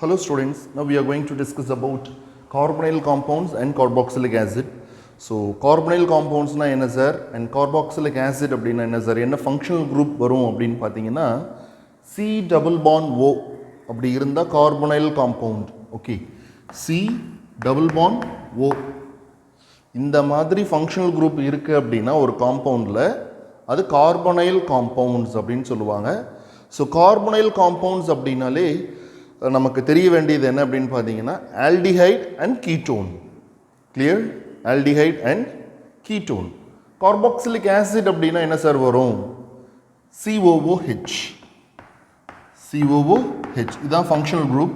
Hello students, now we are going to discuss about carbonyl compounds and carboxylic acid. So carbonyl compounds na enna sir and carboxylic acid அப்படினா என்ன sir, என்ன functional group வரும் அப்படின்னு பார்த்தீங்கன்னா C double bond O அப்படி இருந்தா carbonyl compound. Okay, C double bond O இந்த மாதிரி functional group இருக்கு அப்படின்னா ஒரு காம்பவுண்டில் அது carbonyl compounds அப்படின்னு சொல்லுவாங்க. ஸோ carbonyl compounds அப்படின்னாலே நமக்கு தெரிய வேண்டியது என்ன அப்படின்னு பார்த்தீங்கன்னா aldehyde and ketone. Clear? Aldehyde and ketone. Carboxylic acid அப்படின்னா என்ன சார் வரும்? COOH. COOH இதுதான் ஃபங்க்ஷனல் குரூப்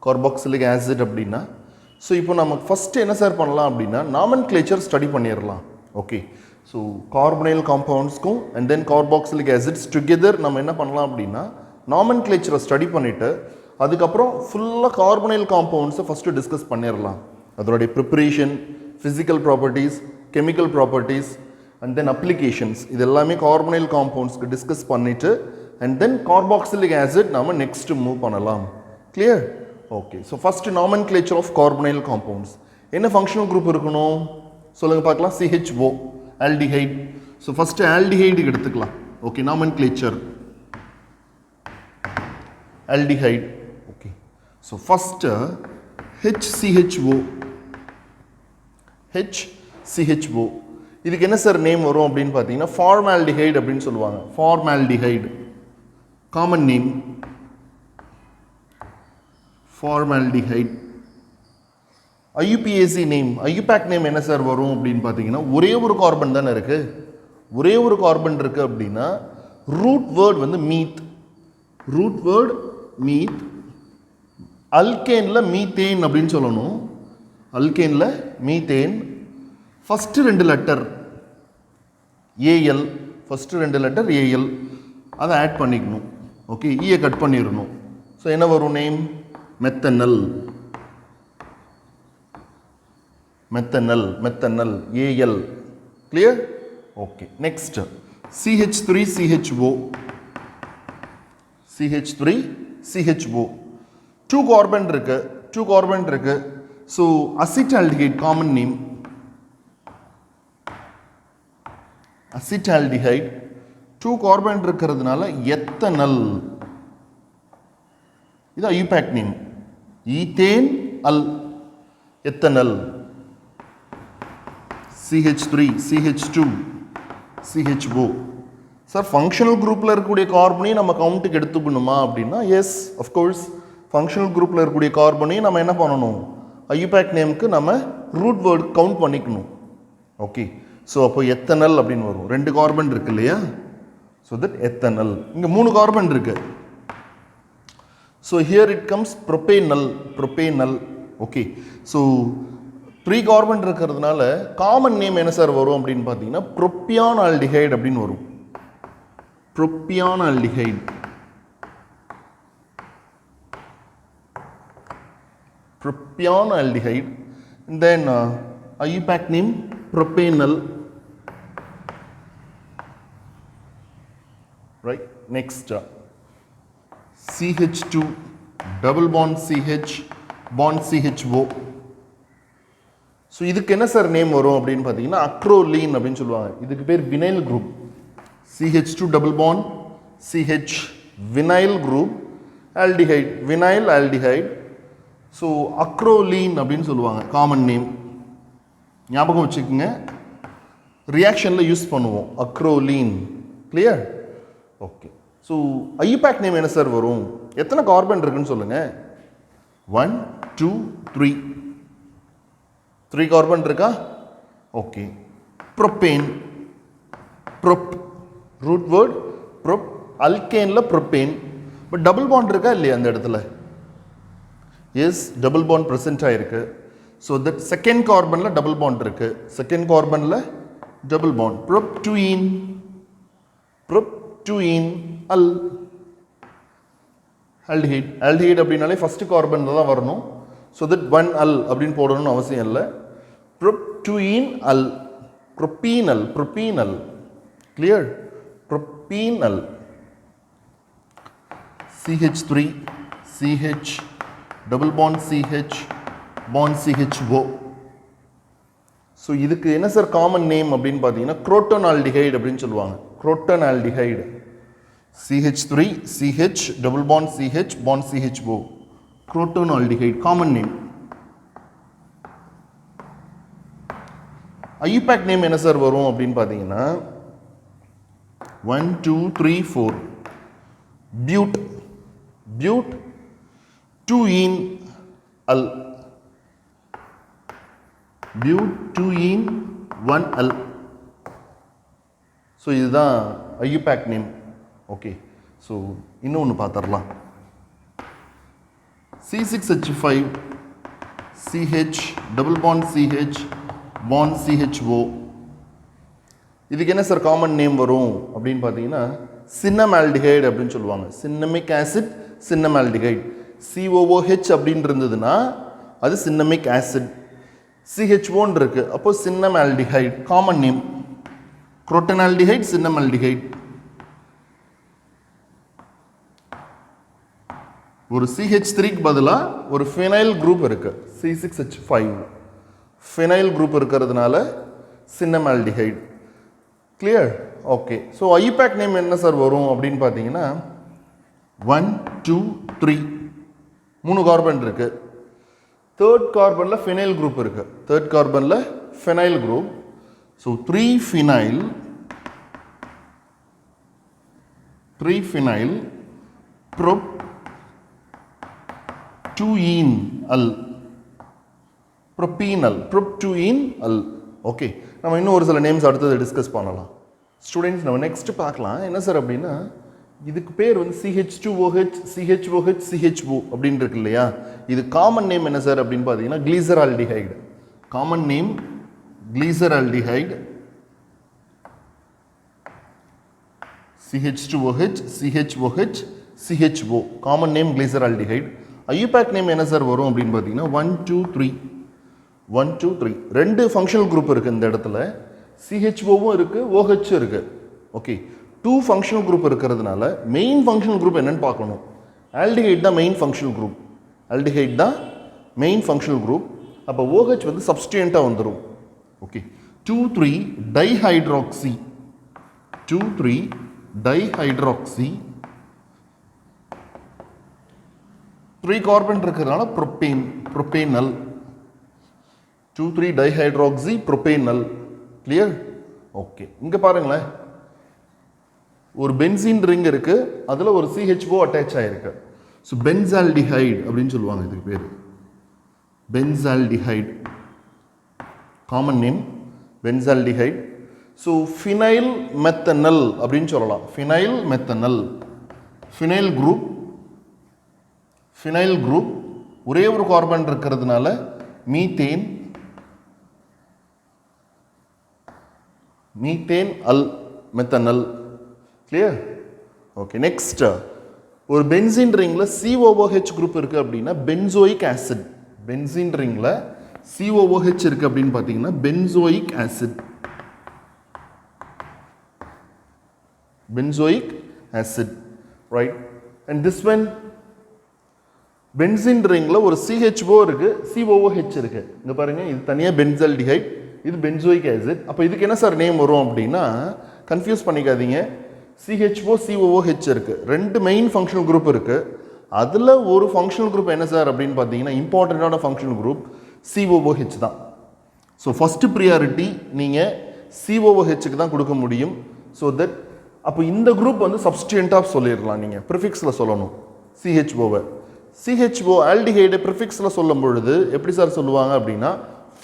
கார்பாக்சிலிக் ஆசிட் அப்படின்னா. ஸோ இப்போ நம்ம ஃபஸ்ட்டு என்ன சார் பண்ணலாம் அப்படின்னா நாமன்கிளேச்சர் ஸ்டடி பண்ணிடலாம். ஓகே, ஸோ கார்பனைல் காம்பவுண்ட்ஸ்க்கும் and then carboxylic acids together நம்ம என்ன பண்ணலாம் அப்படின்னா நாமன்கிளேச்சரை ஸ்டடி பண்ணிவிட்டு அதுக்கப்புறம் ஃபுல்லாக கார்பனைல் காம்பவுண்ட்ஸை ஃபஸ்ட்டு டிஸ்கஸ் பண்ணிடலாம். அதனுடைய preparation, physical properties, chemical properties and then applications இது எல்லாமே கார்பனைல் காம்பவுண்ட்ஸ்க்கு டிஸ்கஸ் பண்ணிவிட்டு அண்ட் தென் கார்பாக்சிலிக் ஆசிட் நாம் நெக்ஸ்ட்டு மூவ் பண்ணலாம். Clear? Okay, so first nomenclature of carbonyl compounds. என்ன ஃபங்க்ஷனல் குரூப் இருக்கணும் சொல்லுங்கள் பார்க்கலாம். CHO aldehyde. ஸோ ஃபஸ்ட்டு ஆல்டிஹைடுக்கு எடுத்துக்கலாம். Okay, nomenclature aldehyde. Okay, so first HCHO. HCHO இதுக்கு என்ன சார் நேம் வரும் அப்படின்னு பார்த்தீங்கன்னா ஃபார்மால்டிஹைடு அப்படின்னு சொல்லுவாங்க. Formaldehyde common name formaldehyde. IUPAC name, IUPAC name என்ன சார் வரும் அப்படின்னு பார்த்தீங்கன்னா ஒரே ஒரு கார்பன் தானே இருக்குது. ஒரே ஒரு கார்பன் இருக்குது அப்படின்னா ரூட் வேர்ட் வந்து மீத். Root word meth. அல்கேனில் மீத்தேன் அப்படின்னு சொல்லணும். அல்கேனில் மீத்தேன். ஃபஸ்ட்டு ரெண்டு லெட்டர் AL, ஃபஸ்ட்டு ரெண்டு லெட்டர் AL அதை ஆட் பண்ணிக்கணும். ஓகே, ஈயை கட் பண்ணிடணும். ஸோ என்ன வரும் name? Methanal. Methanal methanal AL. Clear? Okay, next CH3CHO. CH3CHO two carbon இருக்கு. டூ கார்பன் இருக்கு. So acetaldehyde common name acetaldehyde. Two carbon இருக்கிறதுனால எத்தனல். இது IUPAC name. Ethane al ethanal. CH3 CH2 CHO. Sir functional குரூப்பில் இருக்கக்கூடிய கார்பனையும் நம்ம கவுண்ட்டுக்கு எடுத்துக்கணுமா அப்படின்னா S, of course functional குரூப்பில் இருக்கக்கூடிய கார்பனையும் நம்ம என்ன பண்ணணும்? IUPAC நேமுக்கு நம்ம ரூட் வேர்ட் கவுண்ட் பண்ணிக்கணும். ஓகே, ஸோ அப்போ எத்தனல் அப்படின்னு வரும். ரெண்டு கார்பன் இருக்கு இல்லையா? So that ethanal. இங்கே மூணு கார்பன் இருக்கு. So here it comes propanal. Propanal. Okay, so three carbon இருக்கிறதுனால காமன் நேம் என்ன சார் வரும் அப்படின்னு பார்த்தீங்கன்னா ப்ரோப்பியான் ஆல்டிஹைடு அப்படின்னு வரும். propionylaldehyde. Propionylaldehyde. And then IUPAC name propanal. Right. Next CH2 double bond CH bond CHO. So இதுக்கு என்ன சார் நேம் வரும் அப்படின்னு பார்த்தீங்கன்னா அக்ரோலீன் அப்படின்னு சொல்லுவாங்க. இதுக்கு பேர் vinyl group. CH2 double bond CH vinyl group aldehyde, vinyl aldehyde. So acrolein அப்படின்னு சொல்லுவாங்க காமன் நேம். ஞாபகம் வச்சுக்கோங்க, ரியாக்ஷனில் யூஸ் பண்ணுவோம் acrolein. Clear? Okay, so IUPAC name என்ன சார் வரும்? எத்தனை கார்பன் இருக்குன்னு சொல்லுங்கள். 1 2 3 3 கார்பன் இருக்கா? Okay, propane. Prop root word prop. அல்கேனில் ப்ரோப்பேன். பட் டபுள் பாண்ட் இருக்கா இல்லையா அந்த இடத்துல? எஸ், டபுள் பாண்ட் ப்ரெசென்ட் ஆகிருக்கு. ஸோ தட் செகண்ட் கார்பனில் டபுள் பாண்ட் இருக்கு. செகண்ட் கார்பனில் double bond. Prop two ene. Prop two ene al aldehyde. Aldehyde அப்படின்னாலே ஃபஸ்ட்டு கார்பனில் தான் வரணும். ஸோ தட் 1 அல் அப்படின்னு போடணும்னு அவசியம் இல்லை. Prop two ene al. Propenal. Propenal. Clear? Propenal. CH3 CH double bond CH bond CHO. So இதுக்கு என்ன சார் காமன் நேம் அப்படின்னு பார்த்தீங்கன்னா குரோட்டோனால்டிஹைடு அப்படின்னு சொல்லுவாங்க. Crotonaldehyde CH3 CH double bond CH bond CHO. Crotonaldehyde common name. IUPAC name என்ன sir வரும் அப்படின்னு பார்த்தீங்கன்னா 1 2 3 4 but but 2-ene al but 2-ene 1-al. So இதுதான் IUPAC நேம். ஓகே, ஸோ இன்னொன்று பார்த்துடலாம். C6H5 CH double bond CH bond CHO. இதுக்கு என்ன sir common name வரும் அப்படின்னு பார்த்தீங்கன்னா சின்னமால்டிஹைடு அப்படின்னு சொல்லுவாங்க. Cinnamic acid சின்னமால்டிஹைடு. COOH அப்படின்னு இருந்ததுன்னா அது சின்னமிக் ஆசிட். CHOன்னு இருக்கு, அப்போ சின்னமால்டிஹைடு காமன் நேம். குரோட்டனால்டிஹைடு சின்னமால்டிஹைடு. ஒரு CH3க்கு பதிலாக ஒரு ஃபினைல் குரூப் இருக்கு, C6H5. ஃபினைல் குரூப் இருக்கிறதுனால cinnamaldehyde. Clear? Okay. So IUPAC name என்ன சார் வரும் அப்படின்னு பார்த்தீங்கன்னா 1 2 3 3 கார்பன் இருக்கு. தேர்ட் கார்பனில் ஃபினைல் குரூப் இருக்கு. தேர்ட் கார்பனில் phenyl group. So 3 phenyl prop 2-ene al propenal prop 2-ene al. Okay, நம்ம இன்னும் ஒரு சில நேம்ஸ் அடுத்தது டிஸ்கஸ் பண்ணலாம். ஸ்டூடெண்ட்ஸ், நம்ம நெக்ஸ்ட் பார்க்கலாம் என்ன சார் அப்படின்னா, இதுக்கு பேர் வந்து CH2OH CHOH CHO அப்படின்னு இருக்கு இல்லையா. இது காமன் நேம் என்ன சார் அப்படின்னு பார்த்தீங்கன்னா glyceraldehyde. Common name glyceraldehyde. CH2OH CHOH CHO common name glyceraldehyde. IUPAC name என்ன சார் வரும் அப்படின்னு பார்த்தீங்கன்னா 1 2 3 1 2 3. ரெண்டு ஃபங்க்ஷனல் குரூப் இருக்குது இந்த இடத்துல. CHOவும் இருக்குது, OH இருக்குது. ஓகே, 2 ஃபங்க்ஷனல் குரூப் இருக்கிறதுனால மெயின் ஃபங்க்ஷனல் குரூப் என்னன்னு பார்க்கணும். ஆல்டிஹைட் தான் மெயின் ஃபங்க்ஷனல் குரூப். ஆல்டிஹைட் தான் மெயின் ஃபங்க்ஷனல் குரூப். அப்போ OH வந்து சப்ஸ்டியண்ட்டாக வந்துடும். Okay, 2 3 dihydroxy 2 3 dihydroxy. 3 கார்பன் இருக்கிறதுனால ப்ரோபேனல் 2 3 டைஹைட்ராக்சி ப்ரோபேனல். கிளியர்? ஓகே, இங்கே பாருங்களேன், ஒரு பென்சீன் ரிங் இருக்கு, அதில் ஒரு CHO அட்டாச் ஆகிருக்கு. ஸோ பென்சால்டிஹைடு அப்படின்னு சொல்லுவாங்க. இதுக்கு பேர் benzaldehyde. Common name benzaldehyde. So phenyl methanal அப்படின்னு சொல்லலாம். ஃபினைல் மெத்தனல் ஃபினைல் குரூப் ஒரே ஒரு கார்பன் இருக்கிறதுனால methane al methanal. Clear? Okay, next ஒரு பென்சீன் ரிங்கில் COOH குரூப் இருக்குது அப்படின்னா பென்சோயிக் ஆசிட். பென்சீன் ரிங்கில் COOH இருக்குது அப்படின்னு பார்த்தீங்கன்னா benzoic acid. Right? And this one benzene ரிங்கில் ஒரு CHO இருக்குது, COOH இருக்குது. இங்கே பாருங்கள், இது தனியாக பென்சால்டிஹைட், இது பென்சோயிக் ஆசிட். அப்போ இதுக்கு என்ன சார் நேம் வரும் அப்படின்னா, கன்ஃபியூஸ் பண்ணிக்காதீங்க. CHO COOH இருக்குது, ரெண்டு மெயின் ஃபங்க்ஷனல் குரூப் இருக்குது. அதில் ஒரு ஃபங்க்ஷனல் குரூப் என்ன சார் அப்படின்னு பார்த்தீங்கன்னா இம்பார்ட்டண்ட்டான ஃபங்க்ஷனல் குரூப் COOH தான். ஸோ ஃபஸ்ட்டு ப்ரியாரிட்டி நீங்கள் COOHக்கு தான் கொடுக்க முடியும். ஸோ தட் அப்போ இந்த குரூப் வந்து சப்ஸ்டியண்ட்டாக சொல்லிடலாம். நீங்கள் ப்ரிஃபிக்ஸில் சொல்லணும் CHOவை. CHO ஆல்டிஹைடு ப்ரிஃபிக்ஸில் சொல்லும் பொழுது எப்படி சார் சொல்லுவாங்க அப்படின்னா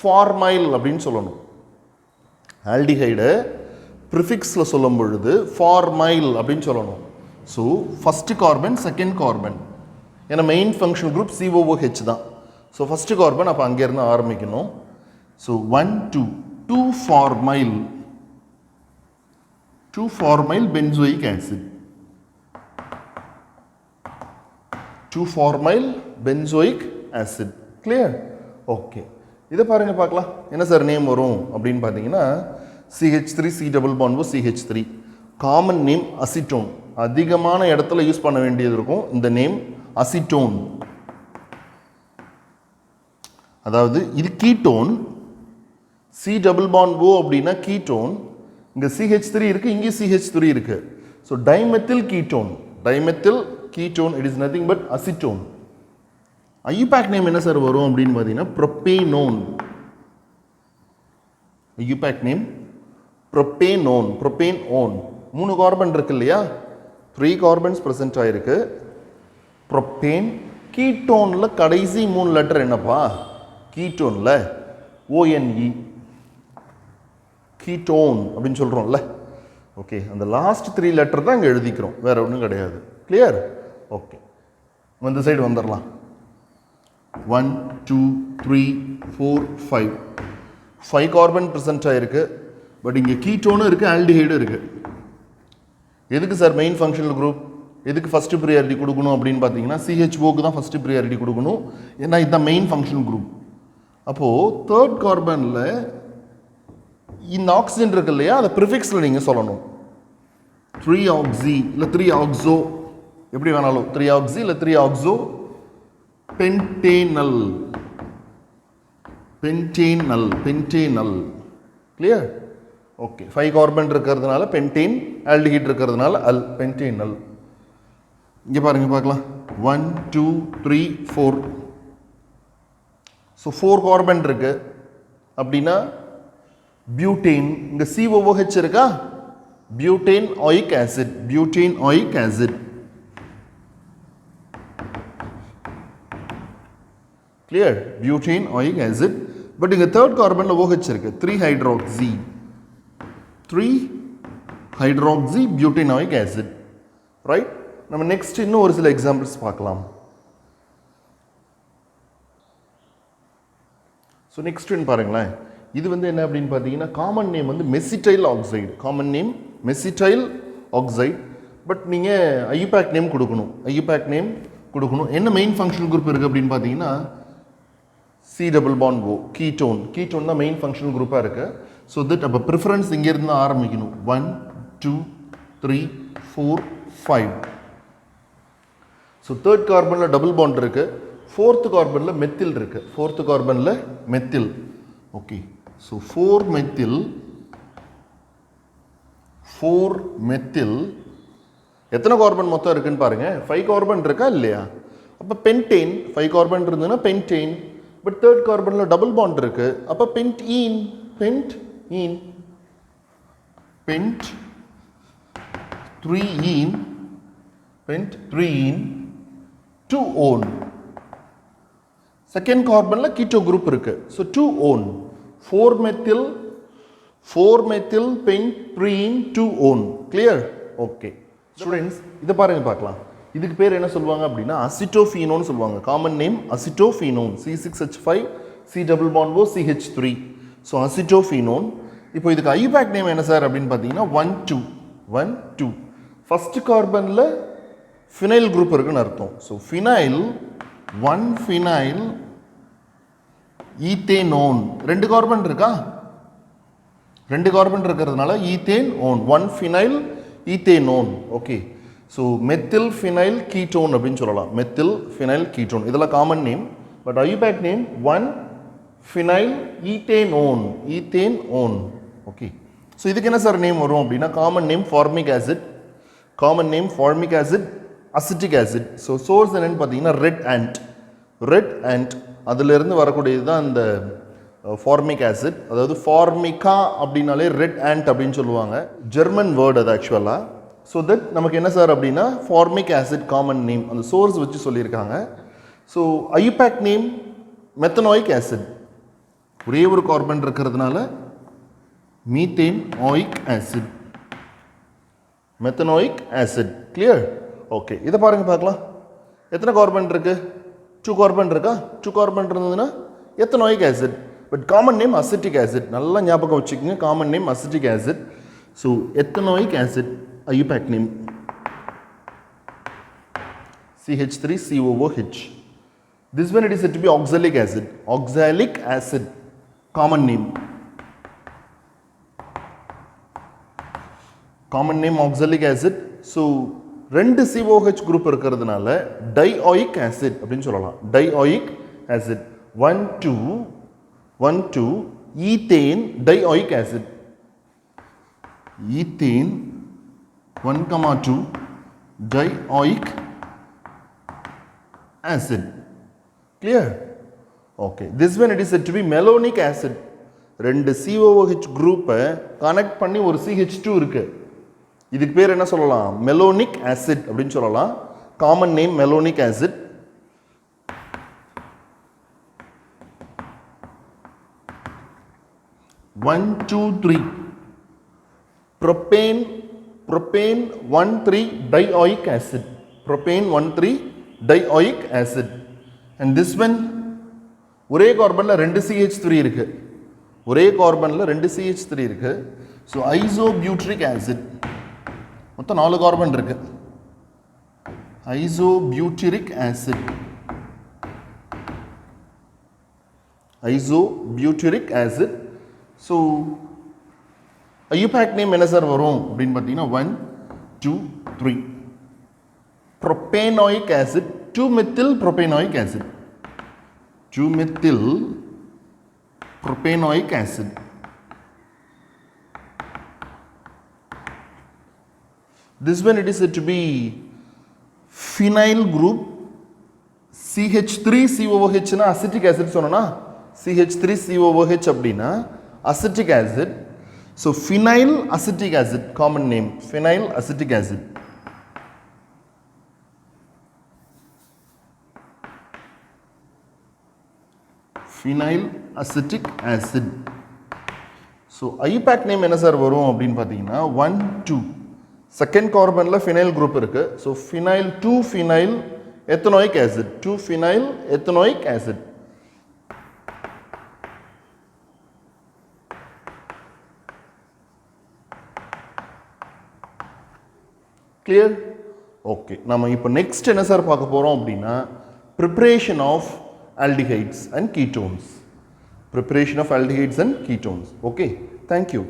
ஃபார்மைல் அப்படின்னு சொல்லணும். ஆல்டிஹைடு ப்ரிஃபிக்ஸில் சொல்லும் பொழுது ஃபார்மைல் அப்படின்னு சொல்லணும். So first carbon second carbon, ஏன்னா மெயின் ஃபங்க்ஷனல் குரூப் COOH தான். ஸோ ஃபஸ்ட்டு கார்பன் அப்போ அங்கேருந்து ஆரம்பிக்கணும். So 1 2 2-formyl benzoic acid. 2-formyl benzoic acid. Clear? Okay. இதை பாருங்க பார்க்கலாம். என்ன சார் நேம் வரும் அப்படின்னு பார்த்தீங்கன்னா CH3 C double bond CH3. Common name acetone. அதிகமான இடத்துல யூஸ் பண்ண வேண்டியது இருக்கும் இந்த நேம் அசிட்டோன். அதாவது இது ketone, C double bond O அப்படின்னா கீட்டோன், இங்கே CH3 இருக்குது, இங்கே CH3 இருக்குது. So dimethyl ketone, dimethyl ketone, it is nothing but acetone. IUPAC name என்ன சார் வரும் அப்படின்னு பார்த்தீங்கன்னா propanone. IUPAC name propanone, propane one. 3 carbon இருக்கு இல்லையா, 3 கார்பன்ஸ் ப்ரெசென்ட் ஆகிருக்கு. ப்ரொபேன். கீட்டோனில் கடைசி 3 லெட்டர் என்னப்பா, கீட்டோனில் ONE, கீட்டோன் அப்படின்னு சொல்கிறோம்ல. ஓகே, அந்த லாஸ்ட் 3 லெட்டர் தான் இங்கே எழுதிக்கிறோம், வேற ஒன்றும் கிடையாது. கிளியர்? ஓகே, இந்த சைடு வந்துடலாம். 1 2 3 4 5 5 கார்பன் ப்ரெசென்ட் ஆகிருக்கு. பட் இங்கே கீட்டோனும் இருக்குது, ஆல்டிஹைடும் இருக்குது. எதுக்கு சார் மெயின் ஃபங்க்ஷனல் குரூப், எதுக்கு ஃபஸ்ட்டு ப்ரியாரிட்டி கொடுக்கணும் அப்படின்னு பார்த்தீங்கன்னா CHOக்கு தான் ஃபஸ்ட்டு ப்ரியாரிட்டி கொடுக்கணும், ஏன்னா இதுதான் மெயின் ஃபங்க்ஷனல் குரூப். அப்போது தேர்ட் கார்பனில் இந்த ஆக்சிஜன் இருக்கு இல்லையா, அதை ப்ரிஃபிக்ஸில் நீங்கள் சொல்லணும். 3 ஆக்சி இல்லை 3 ஆக்ஸோ, எப்படி வேணாலும் 3 ஆக்சி இல்லை 3 ஆக்ஸோ பென்டேனல், பென்டேனல், பென்டேனல். கிளியர்? ஓகே, 5 கார்பன் இருக்கிறதுனால பென்டேன், ஆல்டிஹைட் இருக்கிறதுனால அல், பென்டேனல். இங்கே பாருங்க பார்க்கலாம், 1 2 3 4. ஸோ 4 கார்பன் இருக்கு அப்படின்னா பியூட்டேன், இங்கே COOH இருக்கா, butane ஆயிக் acid, butane ஆயிக் acid. Clear? Butane ஆயிக் acid. But இங்கே தேர்ட் கார்பனில் OH இருக்கு, 3 hydroxy, 3 hydroxy butane ஆயிக் acid. Right? நம்ம நெக்ஸ்ட் இன்னும் ஒரு சில எக்ஸாம்பிள்ஸ் பார்க்கலாம். ஸோ நெக்ஸ்ட் பாருங்களேன், இது வந்து என்ன அப்படின்னு பார்த்தீங்கன்னா காமன் நேம் வந்து mesityl oxide, common name mesityl oxide. But நீங்கள் ஐயூபேக் நேம் கொடுக்கணும், ஐயூபேக் நேம் கொடுக்கணும். என்ன மெயின் ஃபங்க்ஷனல் குரூப் இருக்குது அப்படின்னு பார்த்தீங்கன்னா C double bond O, ketone. Ketone தான் மெயின் ஃபங்க்ஷனல் குரூப்பாக இருக்குது. ஸோ தட் அப்போ ப்ரிஃபரன்ஸ் இங்கேருந்து தான் ஆரம்பிக்கணும். 1 2 3 4 5. ஸோ தேர்ட் கார்பனில் டபுள் பாண்ட் இருக்குது, ஃபோர்த்து கார்பனில் மெத்தில் இருக்குது, ஃபோர்த்து கார்பனில் methyl. Okay, so 4 methyl, 4 methyl. எத்தனை கார்பன் மொத்தம் இருக்குன்னு பாருங்க, 5 கார்பன் இருக்கா இல்லையா? அப்போ பென்டேன், 5 கார்பன் இருந்ததுன்னா பென்டேன். பட் தேர்ட் கார்பனில் டபுள் பாண்ட் இருக்கு, அப்போ பென்டீன், பென்டீன், பென்ட் 3ஈன், பென்ட் 3ஈன் 2 ஓன். செகண்ட் கார்பனில் கீட்டோ குரூப் இருக்கு, so 2 one. 4 methyl, 4 methyl pent 3ஈன் 2 ஓன். கிளியர்? ஓகே ஸ்டூடெண்ட்ஸ், இதை பாருங்க பார்க்கலாம். இதுக்கு பேர் என்ன சொல்லுவாங்க அப்படின்னா அசிட்டோஃபீனோன்னு சொல்லுவாங்க. Common name acetophenone, C6H5 C double bond O CH3. So acetophenone. இப்போ இதுக்கு ஐயூபேக் நேம் என்ன சார் அப்படின்னு பார்த்தீங்கன்னா 1 2 1 2. ஃபர்ஸ்ட் கார்பனில் ஃபினைல் குரூப் இருக்குன்னு அர்த்தம். So phenyl 1 phenyl ethanone. 2 carbon இருக்கா, 2 கார்பன் இருக்கிறதுனால ethane one, 1 phenyl ethanone. Okay, so methyl phenyl ketone அப்படின்னு சொல்லலாம், மெத்தில் ஃபினைல் கீட்டோன். இதெல்லாம் common name. But IUPAC name 1 phenyl ethanone, ethanone. Okay, so இதுக்கு என்ன sir name வரும் அப்படின்னா common name formic acid, common name formic acid, acetic acid. So source என்னன்னு பார்த்தீங்கன்னா red and, red and அதிலிருந்து வரக்கூடியது தான் இந்த ஃபார்மிக் ஆசிட். அதாவது ஃபார்மிகா அப்படின்னாலே ரெட் ஆண்ட் அப்படின்னு சொல்லுவாங்க, ஜெர்மன் வேர்டு அது ஆக்சுவலாக. ஸோ தட் நமக்கு என்ன சார் அப்படின்னா ஃபார்மிக் ஆசிட் காமன் நேம், அந்த சோர்ஸ் வச்சு சொல்லியிருக்காங்க. So IUPAC name methanoic acid, ஒரே ஒரு கார்பன் இருக்கிறதுனால methane oic acid, methanoic acid. Clear? Okay, இதை பாருங்க பார்க்கலாம். எத்தனை கார்பன் இருக்கு? 2 கார்பன் இருக்கா? 2 கார்பன் இருந்ததுன்னா ethanoic acid. But common name acetic acid, நல்லா ஞாபகம் வச்சுக்கோங்க, common name acetic acid. So ethanoic acid IUPAC name CH3COOH. This one it is said to be oxalic acid, oxalic acid, common name, common name oxalic acid. So 2 COH group இருக்கிறதுனால dioic acid அப்படின்னு சொல்லலாம், dioic acid. 1,2 ethane dioic acid. Ethane 1,2 dioic acid. Clear? Okay. This one it is said to be malonic acid. ரெண்டு COOH குரூப்பை connect பண்ணி ஒரு CH2 இருக்கு. இதுக்கு பேர் என்ன சொல்லலாம்? மெலோனிக் ஆசிட் அப்படின்னு சொல்லலாம். Common name malonic acid. One, two, three. Propane 1,3 dioic acid. Propane 1,3 dioic acid. And this one ஒரே கார்பன்ல ரெண்டு CH3 இருக்கு. ஒரே கார்பன்ல ரெண்டு CH3 இருக்கு. So isobutyric acid. மொத்தம் 4 கார்பன் இருக்கு. Isobutyric acid. Isobutyric acid. So IUPAC name என்ன சார் வரும் அப்படின்னு பார்த்தீங்கன்னா 1, 2, 3. Propanoic acid, 2-methyl propanoic acid. 2-methyl propanoic acid. This one it is said to be phenyl group. CH3COOH na acetic acid சொன்னோம்னா CH3COOH அப்படின்னா acetic acid. So phenyl acetic acid, common name, phenyl acetic acid. Phenyl acetic acid. So IUPAC name என்ன sir வரும் அப்படின்னு பார்த்தீங்கன்னா 1, 2. Second கார்பன்ல phenyl group இருக்கு. So phenyl 2-phenyl ethanoic acid. 2-phenyl ethanoic acid. Clear? Okay. நம்ம இப்போ next என்ன sir பார்க்க போறோம் அப்படின்னா preparation of aldehydes and ketones. Preparation of aldehydes and ketones. Okay. Thank you.